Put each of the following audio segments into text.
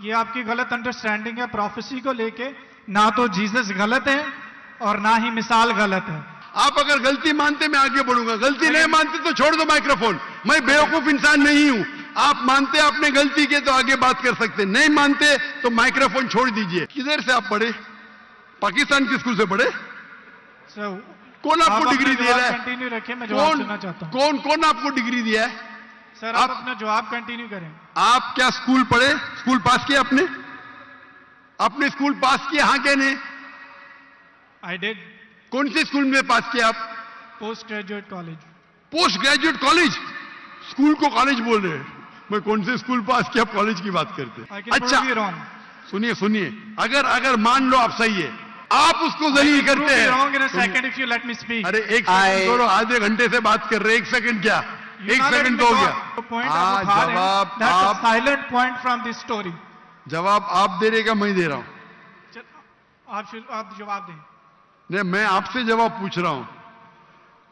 ये आपकी गलत अंडरस्टैंडिंग है प्रोफेसी को लेके। ना तो जीसस गलत है और ना ही मिसाल गलत है। आप अगर गलती मानते मैं आगे बढ़ूंगा, गलती नहीं मानते तो छोड़ दो माइक्रोफोन। मैं बेवकूफ इंसान नहीं हूं। आप मानते आपने गलती की तो आगे बात कर सकते, नहीं मानते तो माइक्रोफोन छोड़ दीजिए। किधर से आप पढ़े? पाकिस्तान के स्कूल से पढ़े? कौन आपको डिग्री दे रहा है? कंटिन्यू रखें, मैं जवाब सुनना चाहता हूं। कौन आपको डिग्री दिया है? सर आप अपना जवाब कंटिन्यू करें। आप क्या स्कूल पढ़े? स्कूल पास किया आपने? आपने स्कूल पास किया? हाँ क्या नहीं? I did. कौन से स्कूल में पास किया आप? Post graduate college. Post graduate college? School को कॉलेज बोल रहे हैं। मैं कौन से स्कूल पास किया, कॉलेज की बात करते। अच्छा सुनिए, अगर मान लो आप सही है, आप उसको जलील करते हैं। अरे एक सेकंड छोड़ो, आधे घंटे से बात कर रहे, एक सेकंड क्या, एक सेकंड तो हो गया। जवाब आप silent point from this story. जवाब आप दे रहे का मैं दे रहा हूं? आप जवाब दें। नहीं, मैं आपसे जवाब पूछ रहा हूं,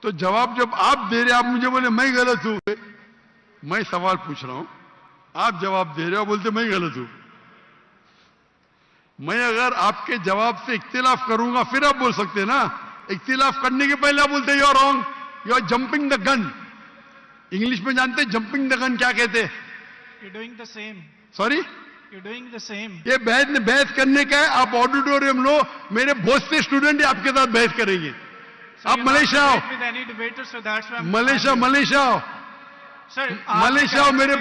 तो जवाब जब आप दे रहे, आप मुझे बोले मैं गलत हूं। मैं सवाल पूछ रहा हूं, आप जवाब दे रहे हो, बोलते मैं गलत हूं। मैं अगर आपके जवाब से इख्तिलाफ करूंगा फिर आप बोल सकते हैं ना। इख्तिलाफ करने के पहले आप बोलते you are wrong, you are jumping the gun. English में जानते हैं जंपिंग द गन क्या कहते हैं? You doing the same. Sorry, you doing the same. ये बहस करने का है। आप ऑडिटोरियम लो, मेरे बहुत से स्टूडेंट आपके साथ बहस करेंगे। आप मलेशिया आओ, मलेशिया आओ, मलेशिया आओ। मेरे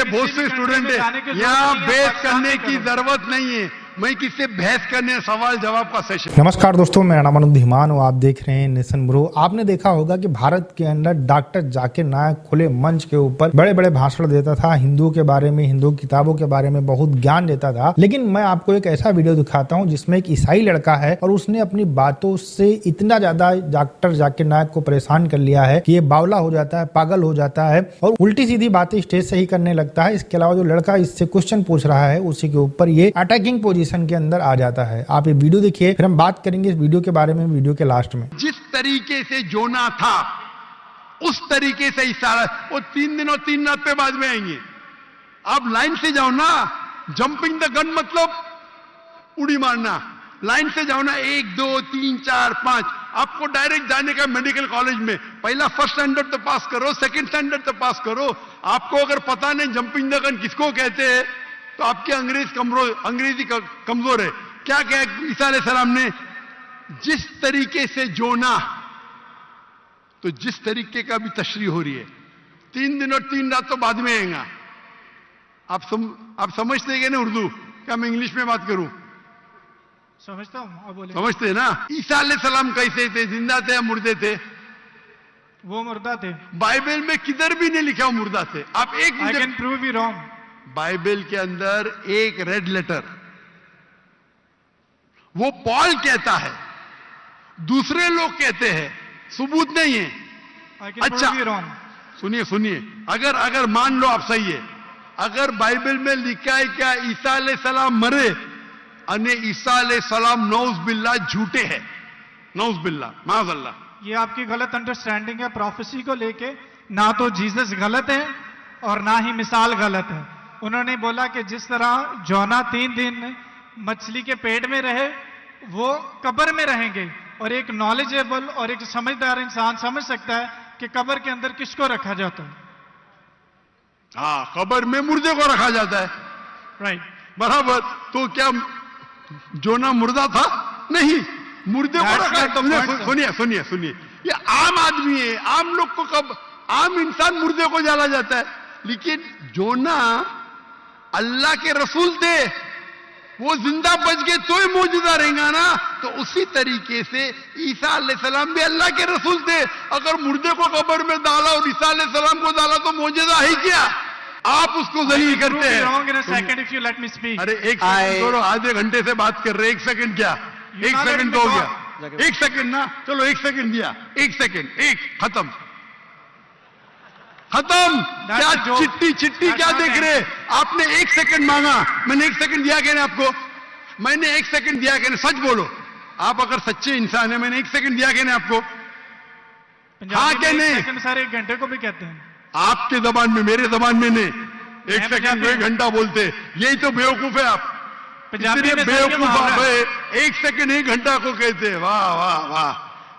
बहुत से स्टूडेंट है यहाँ। बहस करने की जरूरत नहीं है। मैं किससे बहस करने, सवाल जवाब का सेशन। नमस्कार दोस्तों, मेरा नाम अनुप धीमान और आप देख रहे हैं नेशन ब्रो। आपने देखा होगा कि भारत के अंदर डॉक्टर जाकिर नायक खुले मंच के ऊपर बड़े बड़े भाषण देता था, हिंदुओं के बारे में, हिंदू किताबों के बारे में बहुत ज्ञान देता था। लेकिन मैं आपको एक ऐसा वीडियो दिखाता हूं जिसमें एक ईसाई लड़का है और उसने अपनी बातों से इतना ज्यादा डॉक्टर जाकिर नायक को परेशान कर लिया है कि ये बावला हो जाता है, पागल हो जाता है और उल्टी सीधी बातें स्टेज से ही करने लगता है। इसके अलावा जो लड़का इससे क्वेश्चन पूछ रहा है उसी के ऊपर ये अटैकिंग पोजीशन के अंदर आ जाता है। आप ये वीडियो देखिए, फिर हम बात करेंगे इस वीडियो के बारे में वीडियो के लास्ट में। जिस तरीके से जोना था उस तरीके से इशारा, वो 3 दिन और 3 रात पे बाद में आएंगे। आप लाइन से जाओ ना। जंपिंग द गन मतलब उड़ी मारना। लाइन से जाओ ना, 1 2 3 4 5। आपको डायरेक्ट जाने का मेडिकल कॉलेज में पहला फर्स्ट स्टैंडर्ड तो पास करो, सेकंड स्टैंडर्ड तो पास करो। आपको अगर पता नहीं जंपिंग द गन किसको कहते हैं तो आपके अंग्रेजी कमजोर है। क्या कहा ईसा अलैहिस्सलाम ने? जिस तरीके से जोना, तो जिस तरीके का भी तशरीह हो रही है। 3 दिन और 3 रात तो बाद में आएगा। आप समझते हैं ना उर्दू? क्या मैं इंग्लिश में बात करूं? समझता हूं। समझते हैं ना? ईसा अलैहिस्सलाम कैसे थे? जिंदा थे या मुर्दे थे? वो मुर्दा थे। बाइबल में किधर भी नहीं लिखा वो मुर्दा थे। आप एक I can prove you wrong. Bible के अंदर एक रेड लेटर, वो पॉल कहता है, दूसरे लोग कहते हैं, सबूत नहीं है। अच्छा सुनिए, अगर मान लो आप सही है, अगर बाइबल में लिखा है क्या ईसा अलैहिस्सलाम मरे अने ईसा अलैहिस्सलाम नौज बिल्ला झूठे हैं, नौज बिल्ला माज़अल्लाह, ये आपकी गलत अंडरस्टैंडिंग है प्रोफेसी को लेके। ना तो जीसस गलत है और ना ही मिसाल गलत है। उन्होंने बोला कि जिस तरह जोना 3 दिन मछली के पेट में रहे, वो कब्र में रहेंगे। और एक नॉलेजेबल और एक समझदार इंसान समझ सकता है कि कब्र के अंदर किसको रखा जाता है। हाँ, कब्र में मुर्दे को रखा जाता है। राइट, बराबर। तो क्या जोना मुर्दा था? नहीं, मुर्दे को रखा। सुनिए, ये आम आदमी है। आम लोग को कब, आम इंसान मुर्दे को जाला जाता है। लेकिन जोना अल्लाह के रसूल थे, वो जिंदा बच गए तो ही मौजूदा रहेगा ना। तो उसी तरीके से ईसा अलैहिस्सलाम भी अल्लाह के रसूल थे। अगर मुर्दे को कब्र में डाला और ईसा अलैहिस्सलाम को डाला तो मौजूदा है क्या? आप उसको जलील करते हैं। अरे एक सेकंड छोड़ो, आधे घंटे से बात कर रहे, एक सेकंड क्या, एक सेकंड तो हो गया। एक सेकंड ना, चलो 1 सेकंड दिया, 1 सेकंड, खत्म। क्या चिट्ठी क्या देख रहे? आपने 1 सेकंड मांगा, मैंने 1 सेकंड दिया क्या आपको? मैंने 1 सेकंड दिया क्या? सच बोलो, आप अगर सच्चे इंसान है, मैंने 1 सेकंड दिया क्या आपको? हाँ क्या नहीं? सर 1 घंटे को भी कहते हैं। आपके जबान में, मेरे जबान में नहीं। एक सेकंड को 1 घंटा बोलते, यही तो बेवकूफ है आप। पंजाबी इतने में सर ये बेवकूफ आप मुहावरा है। है, 1 सेकंड 1 घंटा को कहते हैं। वाह वाह वाह,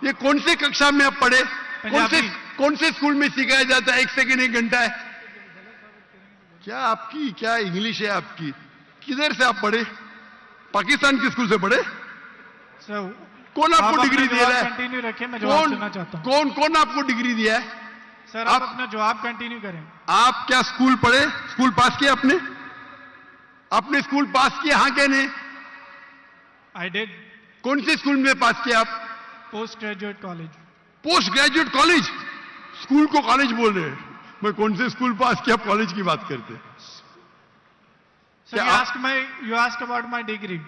ये कौन से कक्षा में आप पढ़े? पंजाबी। कौन से स्कूल में सिखाया जाता है 1 सेकंड 1 घंटा है? क्या आपकी क्या इंग्लिश है आपकी? किधर से आप पढ़े? पाकिस्तान के स्कूल से पढ़े? सर कौन आपको डिग्री दे रहा है? कंटिन्यू रखें, मैं जवाब सुनना चाहता हूँ। कौन आपको डिग्री दिया है? सर आप अपना जवाब कंटिन्यू करें। आप क्या स्कूल पढ़े? स्कूल पास किया आपने? आपने स्कूल पास किया? हाँ क्या नहीं? I did. कौन से स्कूल में पास किया आप? Post graduate college. Post graduate college? School को कॉलेज बोल रहे हैं। मैं कौन से स्कूल पास किया, आप कॉलेज की बात करते? Sir you ask about my degree.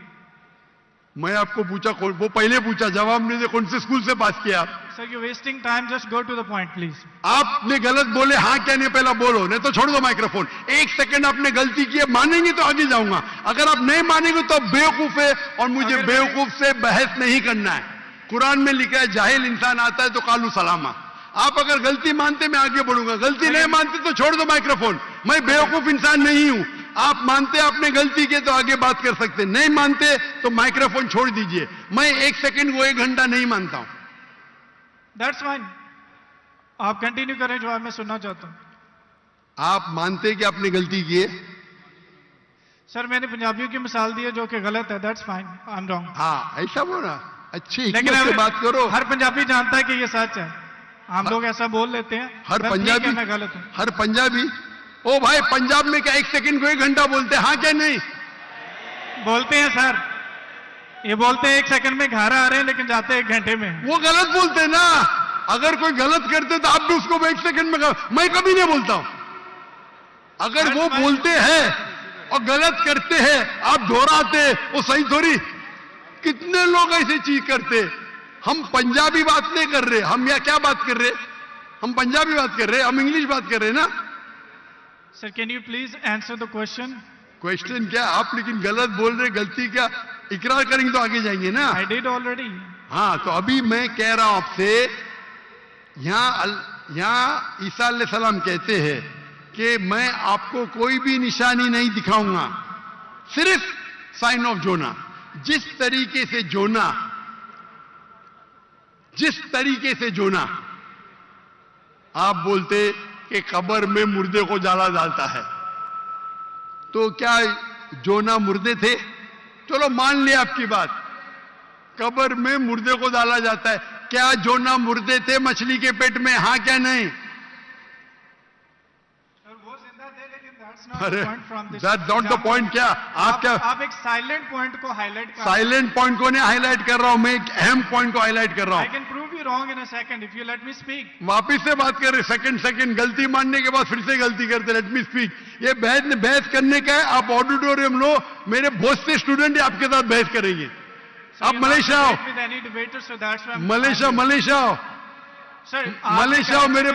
मैं आपको पूछा, वो पहले पूछा, जवाब नहीं दे, कौन से स्कूल से पास किया आप? Sir you wasting time, just go to the point please. आपने गलत बोले, हाँ क्या नहीं पहला बोलो, नहीं तो छोड़ दो माइक्रोफोन। 1 सेकंड आपने गलती की है, मानेंगे तो आगे जाऊंगा, अगर आप नहीं मानेंगे तो आप बेवकूफ है, और मुझे बेवकूफ से बहस नहीं करना है। कुरान में लिखा है जाहिल इंसान आता है तो कालू सलामा। आप अगर गलती मानते मैं आगे बढ़ूंगा, गलती नहीं मानते तो छोड़ दो माइक्रोफोन। मैं बेवकूफ इंसान नहीं हूं। आप मानते आपने गलती की तो आगे बात कर सकते, नहीं मानते तो माइक्रोफोन छोड़ दीजिए। मैं 1 सेकंड को 1 घंटा नहीं मानता हूं। दैट्स फाइन, आप कंटिन्यू करें, जवाब मैं सुनना चाहता हूं। आप मानते कि आपने गलती की है? सर मैंने पंजाबियों की मिसाल दी है जो कि गलत है, that's fine, I am wrong. हाँ ऐसा बोला, अच्छी लेकिन हिकमत से बात करो। हर पंजाबी जानता है कि ये सच है, हम लोग ऐसा बोल लेते हैं। हर बस पंजाबी, ठीक है, मैं गलत हूं। हर पंजाबी, ओ भाई पंजाब में क्या 1 सेकंड को 1 घंटा बोलते हैं? हाँ क्या नहीं? बोलते हैं सर, ये बोलते हैं 1 सेकंड में घर आ रहे हैं लेकिन जाते हैं 1 घंटे में। वो गलत बोलते हैं ना। अगर कोई गलत करते तो आप भी उसको 1 सेकंड में मैं कभी नहीं बोलता हूं। अगर वो बोलते हैं और गलत करते हैं, आप दोहराते, वो सही थोड़ी। कितने लोग ऐसी चीज करते। हम पंजाबी बात नहीं कर रहे, हम या क्या बात कर रहे? हम पंजाबी बात कर रहे, हम इंग्लिश बात कर रहे ना। Sir can you please answer the question? Question क्या? आप लेकिन गलत बोल रहे, गलती क्या? इकरार करेंगे तो आगे जाएंगे ना। I did already. हाँ तो अभी मैं कह रहा हूं आपसे, यहां ईसा अलैहिस्सलाम कहते हैं कि मैं आपको कोई भी निशानी नहीं दिखाऊंगा, सिर्फ साइन ऑफ जोना। जिस तरीके से जोना आप बोलते कि कब्र में मुर्दे को जाला डालता है, तो क्या जोना मुर्दे थे? चलो मान लिया आपकी बात, कब्र में मुर्दे को डाला जाता है। क्या जोना मुर्दे थे मछली के पेट में? हाँ क्या नहीं? अरे दैट्स नॉट द पॉइंट। क्या आप एक साइलेंट पॉइंट को हाईलाइट कर। साइलेंट पॉइंट को नहीं हाईलाइट कर रहा हूं, मैं एक अहम पॉइंट को हाईलाइट कर रहा आई हूं। Can prove you wrong in a second if you let me speak. वापिस से बात कर रहे, सेकंड गलती मानने के बाद फिर से गलती करते, लेट मी स्पीक। ये बहस करने का है। आप ऑडिटोरियम लो, मेरे बहुत से स्टूडेंट आपके साथ बहस करेंगे। आप मलेशिया आओ, मलेशिया आओ, मलेशिया आओ। मेरे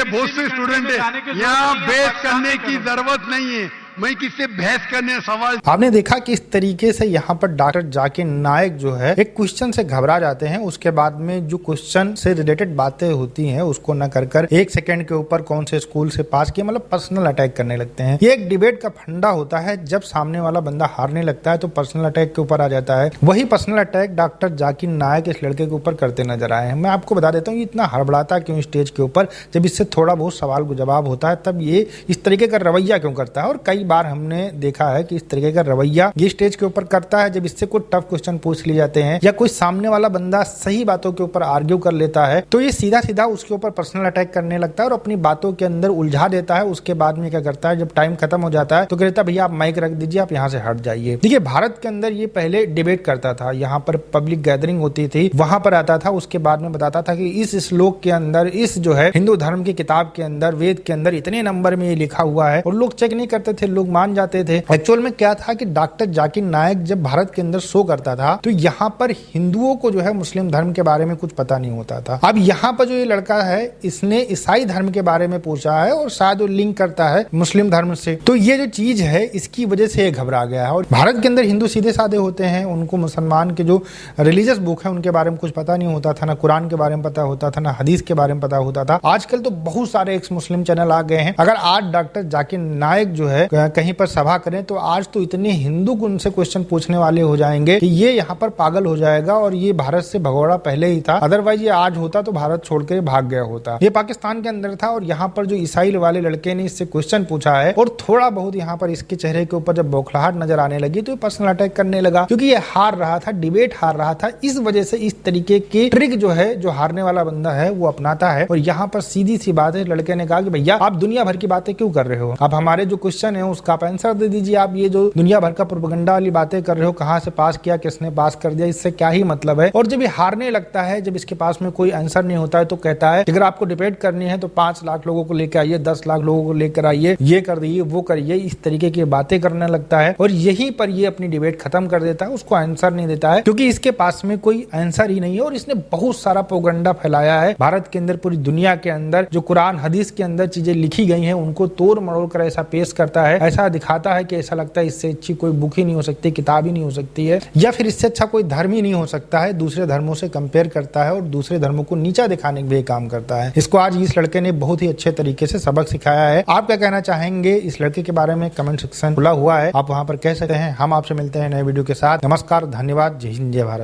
बहुत से स्टूडेंट है यहाँ। बहस करने की जरूरत नहीं है, मैं किससे बहस करने सवाल। आपने देखा कि इस तरीके से यहाँ पर डॉक्टर जाकिर नायक जो है एक क्वेश्चन से घबरा जाते हैं, उसके बाद में जो क्वेश्चन से रिलेटेड बातें होती हैं उसको न कर 1 सेकंड के ऊपर कौन से स्कूल से पास किया, मतलब पर्सनल अटैक करने लगते हैं। ये एक डिबेट का फंडा होता है, जब सामने वाला बंदा हारने लगता है तो पर्सनल अटैक के ऊपर आ जाता है। वही पर्सनल अटैक डॉक्टर जाकिर नायक इस लड़के के ऊपर करते नजर आए हैं। मैं आपको बता देता हूँ इतना हड़बड़ाता क्यों स्टेज के ऊपर, जब इससे थोड़ा बहुत सवाल को जवाब होता है तब ये इस तरीके का रवैया क्यों करता है। और कई बार हमने देखा है कि इस तरीके का रवैया ये स्टेज के ऊपर करता है जब इससे कोई टफ क्वेश्चन पूछ लिए जाते हैं या कोई सामने वाला बंदा सही बातों के ऊपर आर्ग्यू कर लेता है तो ये सीधा सीधा उसके ऊपर पर्सनल अटैक करने लगता है और अपनी बातों के अंदर उलझा देता है। उसके बाद में क्या करता है, जब टाइम खत्म हो जाता है तो कहता है भैया आप माइक रख दीजिए, आप यहाँ से हट जाइए। देखिए भारत के अंदर ये पहले डिबेट करता था, यहाँ पर पब्लिक गैदरिंग होती थी, वहां पर आता था, उसके बाद में बताता था कि इस श्लोक के अंदर, इस जो है हिंदू धर्म की किताब के अंदर, वेद के अंदर इतने नंबर में ये लिखा हुआ है। और लोग चेक नहीं करते थे, लोग मान जाते थे। एक्चुअल में क्या था कि डॉक्टर जाकिर नायक जब भारत के अंदर शो करता था तो यहाँ पर हिंदुओं को जो है मुस्लिम धर्म के बारे में कुछ पता नहीं होता था। अब यहाँ पर जो ये लड़का है इसने ईसाई धर्म के बारे में पूछा है और शायद वो लिंक करता है मुस्लिम धर्म से, तो ये जो चीज है इसकी वजह से ये घबरा गया है। और भारत के अंदर हिंदू सीधे साधे होते हैं, उनको मुसलमान के जो रिलीजियस बुक है उनके बारे में कुछ पता नहीं होता था, ना कुरान के बारे में पता होता था, ना हदीस के बारे में पता होता था। आजकल तो बहुत सारे एक्स मुस्लिम चैनल आ गए हैं। अगर आज डॉक्टर जाकिर नायक जो है कहीं पर सभा करें तो आज तो इतने हिंदू उनसे क्वेश्चन पूछने वाले हो जाएंगे कि ये यहाँ पर पागल हो जाएगा और ये भारत से भगोड़ा पहले ही था, अदरवाइज ये आज होता तो भारत छोड़कर भाग गया होता। ये पाकिस्तान के अंदर था और यहाँ पर जो ईसाई वाले लड़के ने इससे क्वेश्चन पूछा है और थोड़ा बहुत यहाँ पर इसके चेहरे के ऊपर जब बौखलाहट नजर आने लगी तो ये पर्सनल अटैक करने लगा, क्योंकि ये हार रहा था, डिबेट हार रहा था। इस वजह से इस तरीके की ट्रिक जो है जो हारने वाला बंदा है वो अपनाता है। और यहाँ पर सीधी सी बात है, लड़के ने कहा कि भैया आप दुनिया भर की बातें क्यों कर रहे हो, आप हमारे जो क्वेश्चन है उसका आप आंसर दे दीजिए। आप ये जो दुनिया भर का प्रोपेगेंडा वाली बातें कर रहे हो, कहाँ से पास किया, किसने पास कर दिया, इससे क्या ही मतलब है। और जब ये हारने लगता है, जब इसके पास में कोई आंसर नहीं होता है तो कहता है अगर आपको डिबेट करनी है तो 5 लाख लोगों को लेकर आइए, 10 लाख लोगों को लेकर आइए, ये कर दीजिए, वो करिए, इस तरीके की बातें करने लगता है। और यहीं पर ये अपनी डिबेट खत्म कर देता है, उसको आंसर नहीं देता है क्योंकि इसके पास में कोई आंसर ही नहीं है। और इसने बहुत सारा प्रोपेगेंडा फैलाया है भारत के अंदर, पूरी दुनिया के अंदर। जो कुरान हदीस के अंदर चीजें लिखी गई हैं उनको तोड़ मरोड़ कर ऐसा पेश करता है, ऐसा दिखाता है कि ऐसा लगता है इससे अच्छी कोई बुक ही नहीं हो सकती, किताब ही नहीं हो सकती है, या फिर इससे अच्छा कोई धर्म ही नहीं हो सकता है। दूसरे धर्मों से कंपेयर करता है और दूसरे धर्मों को नीचा दिखाने के लिए काम करता है। इसको आज इस लड़के ने बहुत ही अच्छे तरीके से सबक सिखाया है। आप क्या कहना चाहेंगे इस लड़के के बारे में? कमेंट सेक्शन खुला हुआ है, आप वहां पर कह सकते हैं। हम आपसे मिलते हैं नए वीडियो के साथ। नमस्कार, धन्यवाद, जय हिंद, जय भारत।